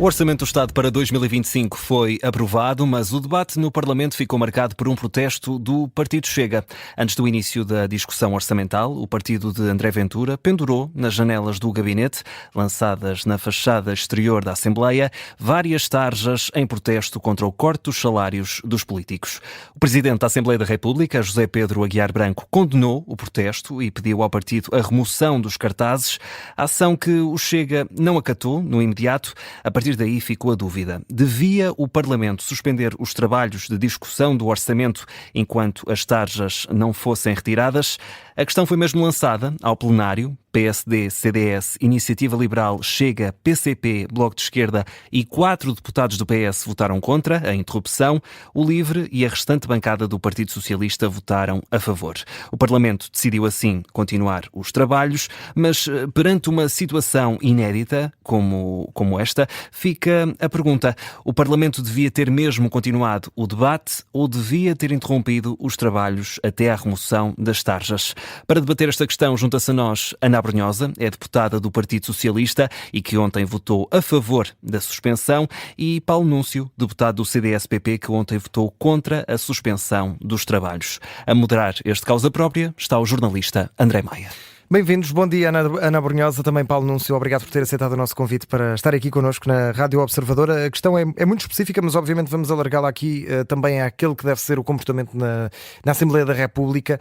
O Orçamento do Estado para 2025 foi aprovado, mas o debate no Parlamento ficou marcado por um protesto do Partido Chega. Antes do início da discussão orçamental, o partido de André Ventura pendurou nas janelas do gabinete, lançadas na fachada exterior da Assembleia, várias tarjas em protesto contra o corte dos salários dos políticos. O Presidente da Assembleia da República, José Pedro Aguiar Branco, condenou o protesto e pediu ao partido a remoção dos cartazes, a ação que o Chega não acatou no imediato. A partir daí ficou a dúvida. Devia o Parlamento suspender os trabalhos de discussão do orçamento enquanto as tarjas não fossem retiradas? A questão foi mesmo lançada ao plenário. PSD, CDS, Iniciativa Liberal, Chega, PCP, Bloco de Esquerda e 4 deputados do PS votaram contra a interrupção. O LIVRE e a restante bancada do Partido Socialista votaram a favor. O Parlamento decidiu assim continuar os trabalhos, mas perante uma situação inédita como esta, fica a pergunta: o Parlamento devia ter mesmo continuado o debate ou devia ter interrompido os trabalhos até à remoção das tarjas? Para debater esta questão, junta-se a nós Ana Abrunhosa, é deputada do Partido Socialista e que ontem votou a favor da suspensão, e Paulo Núncio, deputado do CDS-PP, que ontem votou contra a suspensão dos trabalhos. A moderar este causa própria está o jornalista André Maia. Bem-vindos, bom dia Ana Brunhosa, também Paulo Núncio, obrigado por ter aceitado o nosso convite para estar aqui connosco na Rádio Observadora. A questão é muito específica, mas obviamente vamos alargá-la aqui também àquele que deve ser o comportamento na Assembleia da República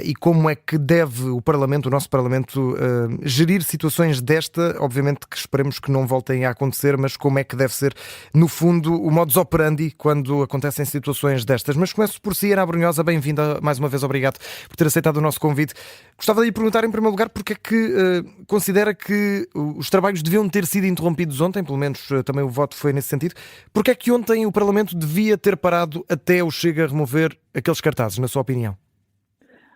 e como é que deve o Parlamento, o nosso Parlamento, gerir situações desta, obviamente que esperemos que não voltem a acontecer, mas como é que deve ser, no fundo, o modus operandi quando acontecem situações destas. Mas começo por si, Ana Brunhosa, bem-vinda mais uma vez, obrigado por ter aceitado o nosso convite. Gostava de lhe perguntar, em primeiro lugar, porque é que considera que os trabalhos deviam ter sido interrompidos ontem, pelo menos também o voto foi nesse sentido. Porque é que ontem o Parlamento devia ter parado até o Chega a remover aqueles cartazes, na sua opinião?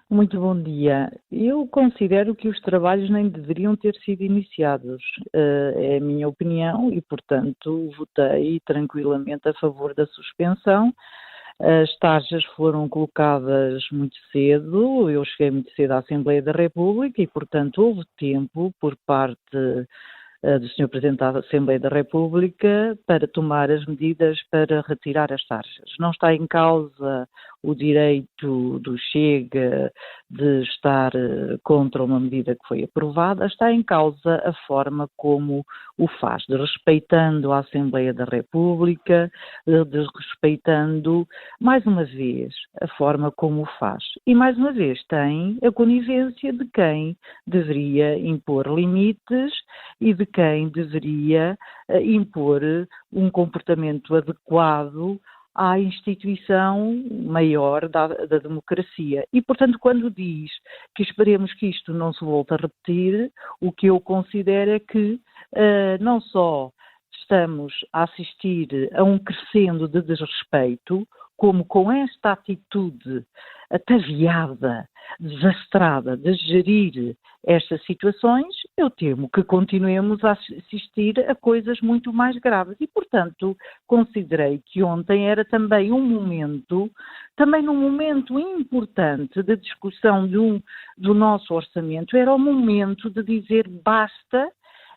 Muito bom dia. Eu considero que os trabalhos nem deveriam ter sido iniciados. É a minha opinião e, portanto, votei tranquilamente a favor da suspensão. As tarjas foram colocadas muito cedo, eu cheguei muito cedo à Assembleia da República e, portanto, houve tempo por parte do Sr. Presidente da Assembleia da República para tomar as medidas para retirar as tarjas. Não está em causa o direito do Chega de estar contra uma medida que foi aprovada, está em causa a forma como o faz, respeitando a Assembleia da República, respeitando, mais uma vez, a forma como o faz. E, mais uma vez, tem a conivência de quem deveria impor limites e de quem deveria impor um comportamento adequado à instituição maior da democracia. E, portanto, quando diz que esperemos que isto não se volte a repetir, o que eu considero é que não só estamos a assistir a um crescendo de desrespeito, como com esta atitude ataviada, desastrada de gerir estas situações, eu temo que continuemos a assistir a coisas muito mais graves. E, portanto, considerei que ontem era também num momento importante de discussão do nosso orçamento, era o momento de dizer basta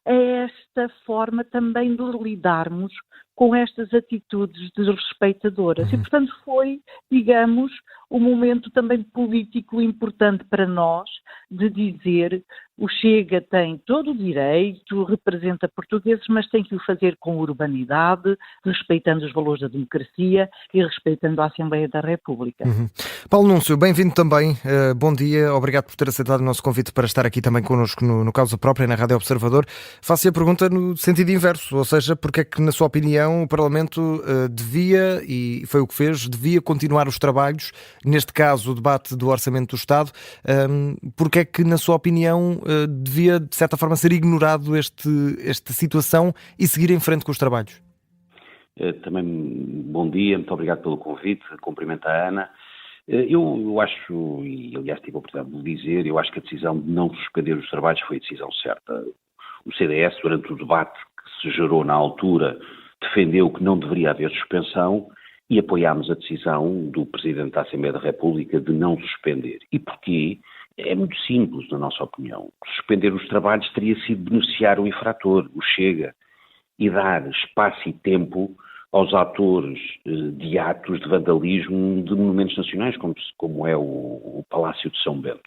a esta forma também de lidarmos com estas atitudes desrespeitadoras. E, portanto, foi, digamos, um momento também político importante para nós de dizer o Chega tem todo o direito, representa portugueses, mas tem que o fazer com urbanidade, respeitando os valores da democracia e respeitando a Assembleia da República. Paulo Núncio, bem-vindo também. Bom dia, obrigado por ter aceitado o nosso convite para estar aqui também connosco no Causa Própria, na Rádio Observador. Faço a pergunta no sentido inverso, ou seja, porque é que, na sua opinião, o Parlamento devia, e foi o que fez, devia continuar os trabalhos, neste caso o debate do Orçamento do Estado, porque é que, na sua opinião, devia, de certa forma, ser ignorado esta situação e seguir em frente com os trabalhos? Também bom dia, muito obrigado pelo convite, cumprimento a Ana. Eu acho, e aliás tive a oportunidade de dizer, eu acho que a decisão de não suspender os trabalhos foi a decisão certa. O CDS, durante o debate que se gerou na altura, defendeu que não deveria haver suspensão e apoiámos a decisão do Presidente da Assembleia da República de não suspender. E porquê? É muito simples, na nossa opinião. Suspender os trabalhos teria sido beneficiar o infrator, o Chega. e dar espaço e tempo aos autores de atos de vandalismo de monumentos nacionais, como é o Palácio de São Bento.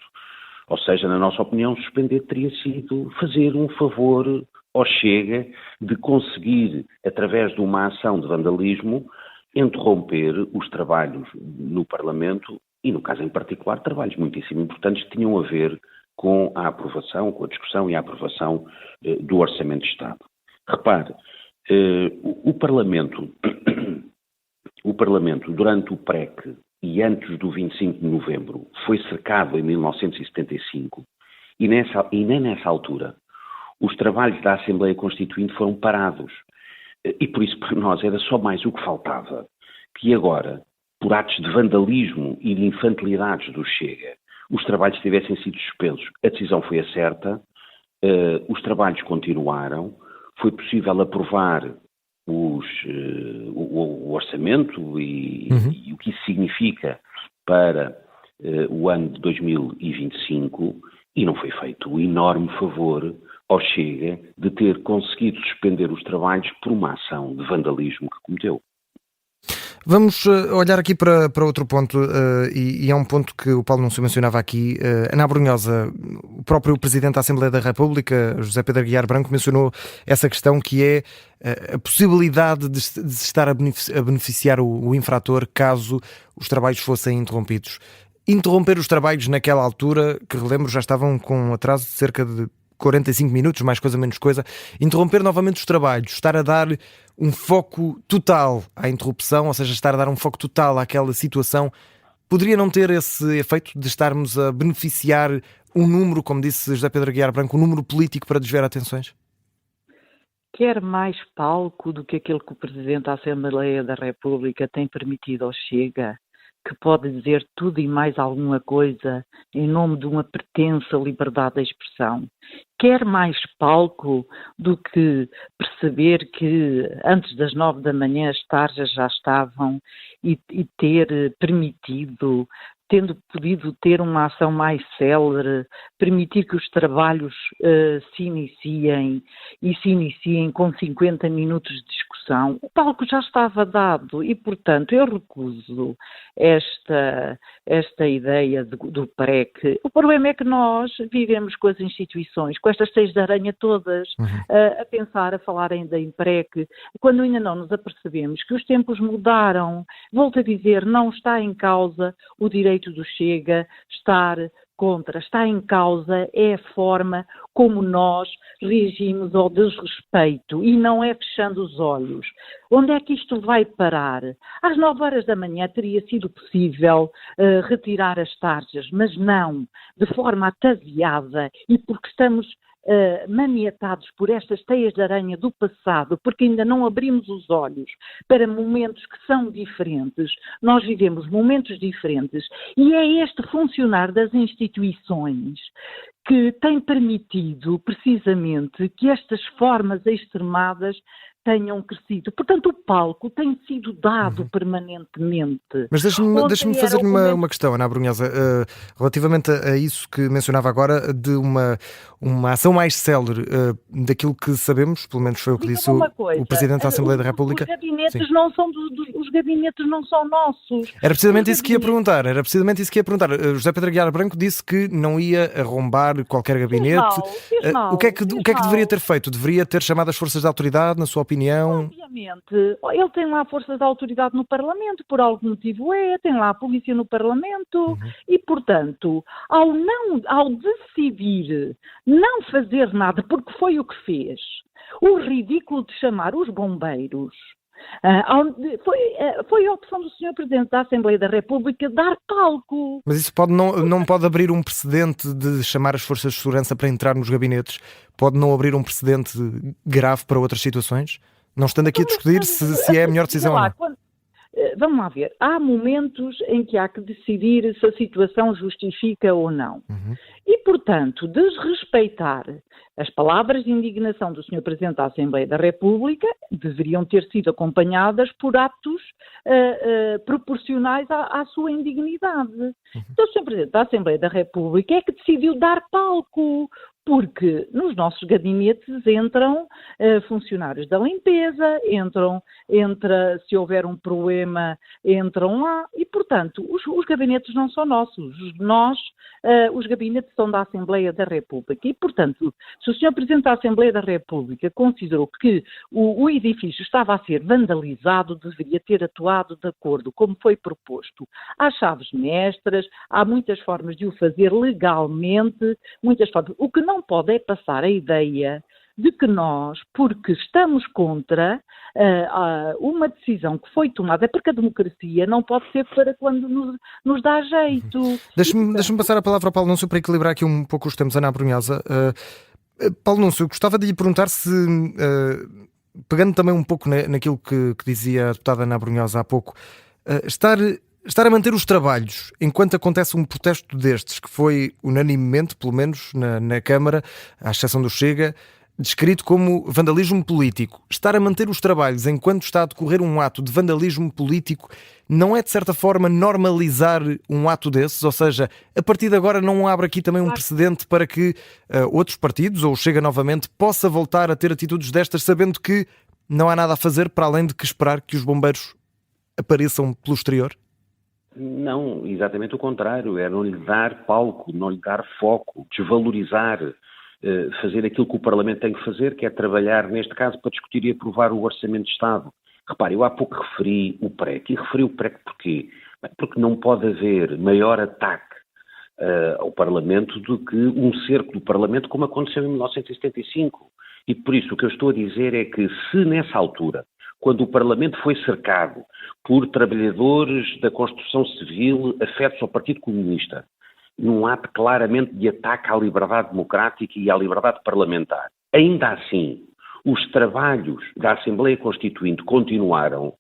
Ou seja, na nossa opinião, suspender teria sido fazer um favor ao Chega de conseguir, através de uma ação de vandalismo, interromper os trabalhos no Parlamento e, no caso em particular, trabalhos muitíssimo importantes que tinham a ver com a aprovação, com a discussão e a aprovação do Orçamento de Estado. Repare, o Parlamento, durante o PREC e antes do 25 de novembro, foi cercado em 1975 e nem nessa altura os trabalhos da Assembleia Constituinte foram parados. E por isso para nós era só mais o que faltava que agora, por atos de vandalismo e de infantilidades do Chega, os trabalhos tivessem sido suspensos. A decisão foi a certa, os trabalhos continuaram, foi possível aprovar o orçamento e o que isso significa para o ano de 2025 e não foi feito o enorme favor ao Chega de ter conseguido suspender os trabalhos por uma ação de vandalismo que cometeu. Vamos olhar aqui para outro ponto, e é um ponto que o Paulo Núncio mencionava aqui. Ana Abrunhosa, o próprio Presidente da Assembleia da República, José Pedro Aguiar Branco, mencionou essa questão que é a possibilidade de se estar a beneficiar o infrator caso os trabalhos fossem interrompidos. Interromper os trabalhos naquela altura, que relembro já estavam com um atraso de cerca de 45 minutos, mais coisa menos coisa, interromper novamente os trabalhos, estar a dar um foco total à interrupção, ou seja, estar a dar um foco total àquela situação, poderia não ter esse efeito de estarmos a beneficiar um número, como disse José Pedro Aguiar Branco, um número político para desviar atenções? Quer mais palco do que aquele que o Presidente da Assembleia da República tem permitido ao Chega, que pode dizer tudo e mais alguma coisa em nome de uma pretensa liberdade de expressão? Quer mais palco do que perceber que antes das 9 da manhã as tarjas já estavam e ter permitido, tendo podido ter uma ação mais célere, permitir que os trabalhos se iniciem com 50 minutos de discussão? O palco já estava dado e, portanto, eu recuso esta ideia do PREC. O problema é que nós vivemos com as instituições, com estas teias de aranha todas, a pensar, a falarem da PREC, quando ainda não nos apercebemos que os tempos mudaram. Volto a dizer, não está em causa o direito do Chega estar contra, está em causa é a forma como nós reagimos ao desrespeito e não é fechando os olhos. Onde é que isto vai parar? Às 9 horas da manhã teria sido possível retirar as tarjas, mas não, de forma ataviada e porque estamos maniatados por estas teias de aranha do passado, porque ainda não abrimos os olhos para momentos que são diferentes. Nós vivemos momentos diferentes e é este funcionar das instituições que tem permitido precisamente que estas formas extremadas tenham crescido. Portanto, o palco tem sido dado permanentemente. Mas deixa-me fazer uma questão, Ana Abrunhosa, relativamente a isso que mencionava agora, de uma ação mais célere daquilo que sabemos, pelo menos foi o que disse o Presidente da Assembleia da República. Os gabinetes não são nossos. Era precisamente isso que ia perguntar. José Pedro Aguiar Branco disse que não ia arrombar qualquer gabinete. O que é que deveria ter feito? Deveria ter chamado as forças de autoridade, na sua opinião? Obviamente, ele tem lá forças de autoridade no Parlamento, por algum motivo tem lá a polícia no Parlamento e, portanto, ao decidir não fazer nada, porque foi o que fez, o ridículo de chamar os bombeiros, foi a opção do Sr. Presidente da Assembleia da República dar palco. Mas isso não pode abrir um precedente de chamar as forças de segurança para entrar nos gabinetes? Pode não abrir um precedente grave para outras situações? Não estando aqui a discutir se é a melhor decisão ou não. Vamos lá ver. Há momentos em que há que decidir se a situação justifica ou não. E, portanto, desrespeitar as palavras de indignação do Sr. Presidente da Assembleia da República deveriam ter sido acompanhadas por atos proporcionais à sua indignidade. Então, o Sr. Presidente da Assembleia da República é que decidiu dar palco. porque nos nossos gabinetes entram funcionários da limpeza, se houver um problema, entram lá e, portanto, os gabinetes não são nossos. Os gabinetes são da Assembleia da República e, portanto, se o Sr. Presidente da Assembleia da República considerou que o edifício estava a ser vandalizado, deveria ter atuado de acordo como foi proposto. Há chaves mestras, há muitas formas de o fazer legalmente, muitas formas. O que não pode é passar a ideia de que nós, porque estamos contra uma decisão que foi tomada, porque a democracia não pode ser para quando nos dá jeito. Deixa-me passar a palavra ao Paulo Núncio para equilibrar aqui um pouco os tempos. Ana Abrunhosa. Paulo Núncio, gostava de lhe perguntar se, pegando também um pouco naquilo que dizia a deputada Ana Abrunhosa há pouco, estar a manter os trabalhos enquanto acontece um protesto destes, que foi unanimemente, pelo menos na Câmara, à exceção do Chega, descrito como vandalismo político. Estar a manter os trabalhos enquanto está a decorrer um ato de vandalismo político não é, de certa forma, normalizar um ato desses? Ou seja, a partir de agora não abre aqui também um precedente para que outros partidos, ou Chega novamente, possa voltar a ter atitudes destas, sabendo que não há nada a fazer para além de que esperar que os bombeiros apareçam pelo exterior? Não, exatamente o contrário. É não lhe dar palco, não lhe dar foco, desvalorizar, fazer aquilo que o Parlamento tem que fazer, que é trabalhar, neste caso, para discutir e aprovar o Orçamento de Estado. Repare, eu há pouco referi o PREC. E referi o PREC porquê? Porque não pode haver maior ataque ao Parlamento do que um cerco do Parlamento, como aconteceu em 1975. E por isso o que eu estou a dizer é que se nessa altura, quando o Parlamento foi cercado por trabalhadores da construção civil afetos ao Partido Comunista, num ato claramente de ataque à liberdade democrática e à liberdade parlamentar, ainda assim, os trabalhos da Assembleia Constituinte continuaram,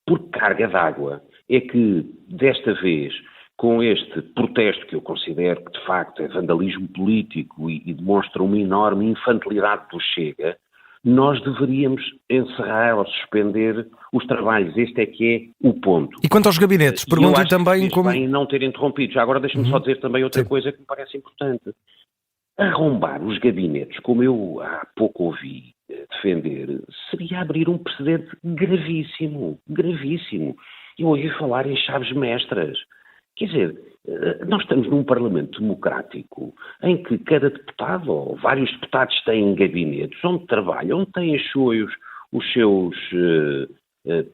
por carga d'água, é que, desta vez, com este protesto que eu considero que, de facto, é vandalismo político e demonstra uma enorme infantilidade do Chega, nós deveríamos encerrar ou suspender os trabalhos. Este é que é o ponto. E quanto aos gabinetes, pergunto-lhe também como... Bem não ter interrompido. Já agora deixe-me só dizer também outra coisa que me parece importante. Arrombar os gabinetes, como eu há pouco ouvi defender, seria abrir um precedente gravíssimo, gravíssimo. Eu ouvi falar em chaves mestras. Quer dizer, nós estamos num Parlamento democrático em que cada deputado, ou vários deputados, têm gabinetes onde trabalham, onde têm os seus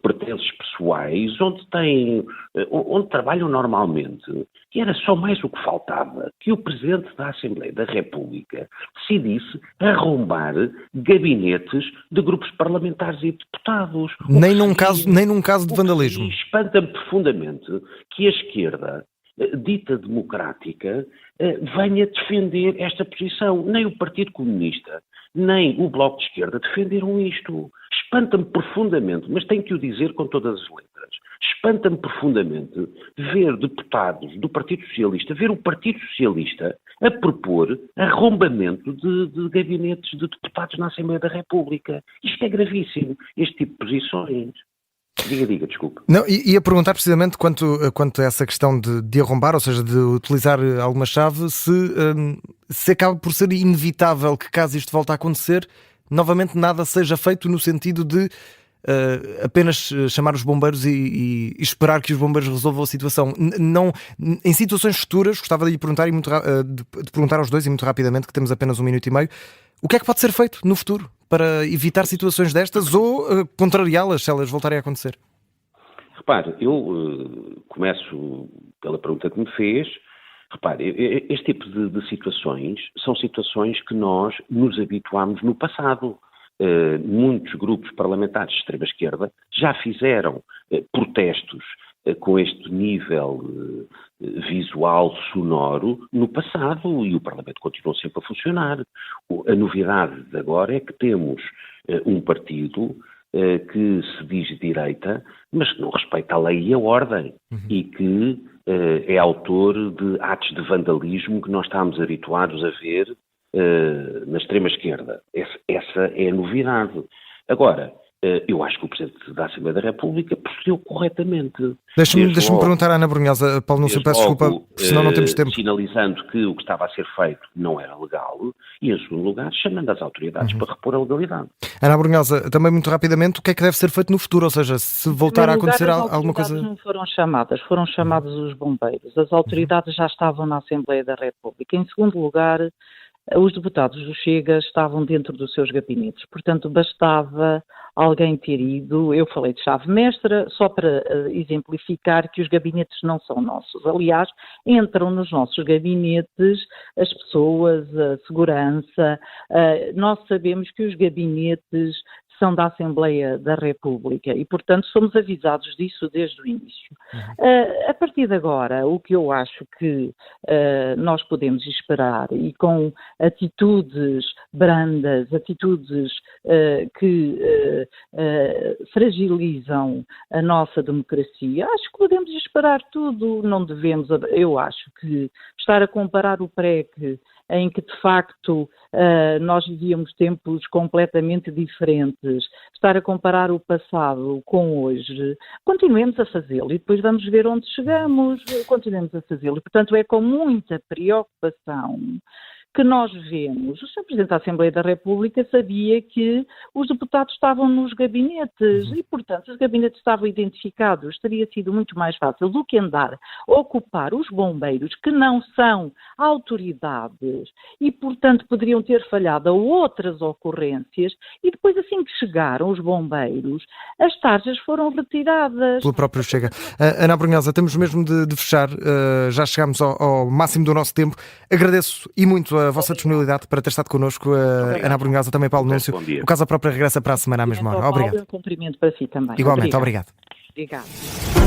pertences pessoais, onde trabalham normalmente. E era só mais o que faltava, que o Presidente da Assembleia da República decidisse arrombar gabinetes de grupos parlamentares e deputados. Nem num caso de vandalismo. Espanta-me profundamente que a esquerda, dita democrática, venha defender esta posição. Nem o Partido Comunista, nem o Bloco de Esquerda defenderam isto. Espanta-me profundamente, mas tenho que o dizer com todas as letras. Espanta-me profundamente ver deputados do Partido Socialista, ver o Partido Socialista a propor arrombamento de gabinetes de deputados na Assembleia da República. Isto é gravíssimo, este tipo de posições. Diga, desculpe. Não, ia perguntar precisamente quanto a essa questão de arrombar, ou seja, de utilizar alguma chave, se acaba por ser inevitável que, caso isto volte a acontecer, novamente nada seja feito no sentido de apenas chamar os bombeiros e esperar que os bombeiros resolvam a situação. Não, em situações futuras, gostava de lhe perguntar, de perguntar aos dois, e muito rapidamente, que temos apenas 1 minuto e meio, o que é que pode ser feito no futuro para evitar situações destas ou contrariá-las se elas voltarem a acontecer? Repare, eu começo pela pergunta que me fez. Repare, este tipo de situações são situações que nós nos habituámos no passado. Muitos grupos parlamentares de extrema-esquerda já fizeram protestos com este nível visual, sonoro, no passado, e o Parlamento continuou sempre a funcionar. A novidade de agora é que temos um partido que se diz de direita, mas que não respeita a lei e a ordem, e que é autor de atos de vandalismo que nós estamos habituados a ver na extrema-esquerda. Essa é a novidade. Agora, Eu acho que o Presidente da Assembleia da República procedeu corretamente. Deixa-me perguntar à Ana Brunhosa, Paulo Núncio, peço desculpa, senão não temos tempo. Sinalizando que o que estava a ser feito não era legal e, em segundo lugar, chamando as autoridades para repor a legalidade. Ana Brunhosa, também muito rapidamente, o que é que deve ser feito no futuro? Ou seja, se voltar a acontecer alguma coisa... As autoridades não foram chamados os bombeiros. As autoridades já estavam na Assembleia da República. Em segundo lugar, os deputados do Chega estavam dentro dos seus gabinetes. Portanto, bastava alguém ter ido. Eu falei de chave mestra, só para exemplificar que os gabinetes não são nossos. Aliás, entram nos nossos gabinetes as pessoas, a segurança. Nós sabemos que os gabinetes são da Assembleia da República e, portanto, somos avisados disso desde o início. A partir de agora, o que eu acho que nós podemos esperar, e com atitudes brandas, atitudes que fragilizam a nossa democracia, acho que podemos esperar tudo, não devemos, eu acho que estar a comparar o PREC, em que de facto nós vivíamos tempos completamente diferentes, estar a comparar o passado com hoje, continuemos a fazê-lo e depois vamos ver onde chegamos, continuemos a fazê-lo. E, portanto, é com muita preocupação que nós vemos. O Sr. Presidente da Assembleia da República sabia que os deputados estavam nos gabinetes e, portanto, se os gabinetes estavam identificados, teria sido muito mais fácil do que andar a ocupar os bombeiros, que não são autoridades e, portanto, poderiam ter falhado a outras ocorrências e depois, assim que chegaram os bombeiros, as tarjas foram retiradas. Pelo próprio Chega. Ana Brunhosa, temos mesmo de fechar, já chegámos ao máximo do nosso tempo. Agradeço e muito a vossa disponibilidade para ter estado connosco, Ana Brunhosa, também Paulo Núncio. O Caso à Própria regressa para a semana à mesma hora. Obrigado. Um cumprimento para si também. Igualmente, obrigado. Obrigado.